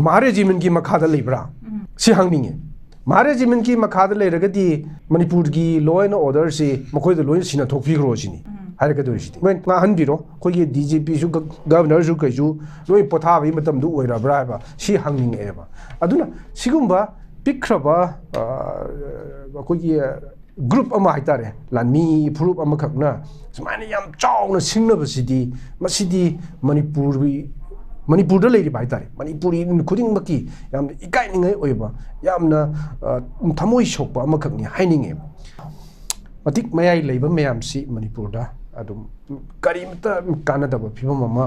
महारेजिमेंट की मखादा लेब्रा से हंगनिंगे महारेजिमेंट की मखादा लेरगदी मणिपुर की लॉ एंड ऑर्डर से मखोय द लोय सिना थोकफिग्रो सिनी हारगदोरिसिटी मैं ngahanbiro खोगी DGP सु गवर्नर सु कैसु लोय पोथाबि मतम दु ओइराब्रा बा सि हंगनिंगेबा अदुना सिगुम्बा पिख्रबा खोगी ग्रुप अमा हाइतारे लानमी फुरुप अमा खकना सुमाने याम चावना सिंगनबसिदी मसिदी मणिपुर लेरी हाइतारे मणिपुरी खुदिंगमकी याम इकाइनिंगै ओइबा यामना थमोइ सोकपा अमा खकनि हाइनिंगे मतिक मयाइ लेबा मयामसी मणिपुरदा अदुम करीमता कानदब फिबम अमा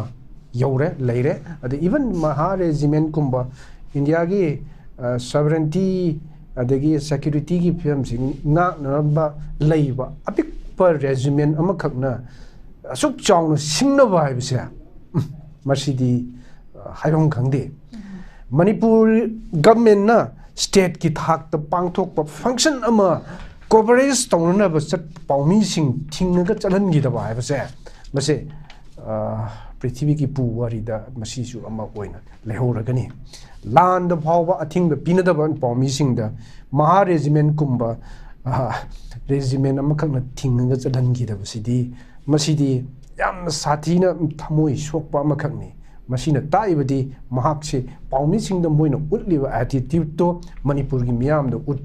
यौरे लेरे अदे इवन महा रेजिमेंट कुंबा इंडिया की सॉवरेंटी अदगी सिक्योरिटी की फिल्म सिंग नानबा लेबा अपिक पर रेजिमेंट अमा खकना असुक चावना सिंगनबा हाइबसे मसिदी हाइरम खंगदे मणिपुर गवर्नमेंट ना स्टेट की थाक त पांगथोक फंक्शन अमा कोऑपरेट तौनब चट पाउमी सिंग थिंगगा चलनगिदबा हाइबसे मसे पृथ्वी की पुवारीदा मसीसु अमा ओइना लेहोरगनी लांड फावबा अथिंग पिनदबा पाउमी सिंगदा महा रेजिमेंट कुंबा रेजिमेंट अमा खकना थिंगगा चलनगिदबसिदी मसीदी याम साथीना थमोइ सोकपा अमा खकनी मसीना ताइबदी महाक से पाउमी सिंगदा मोइना उतलिबा एटीट्यूड तो मणिपुर की मियाम दो उत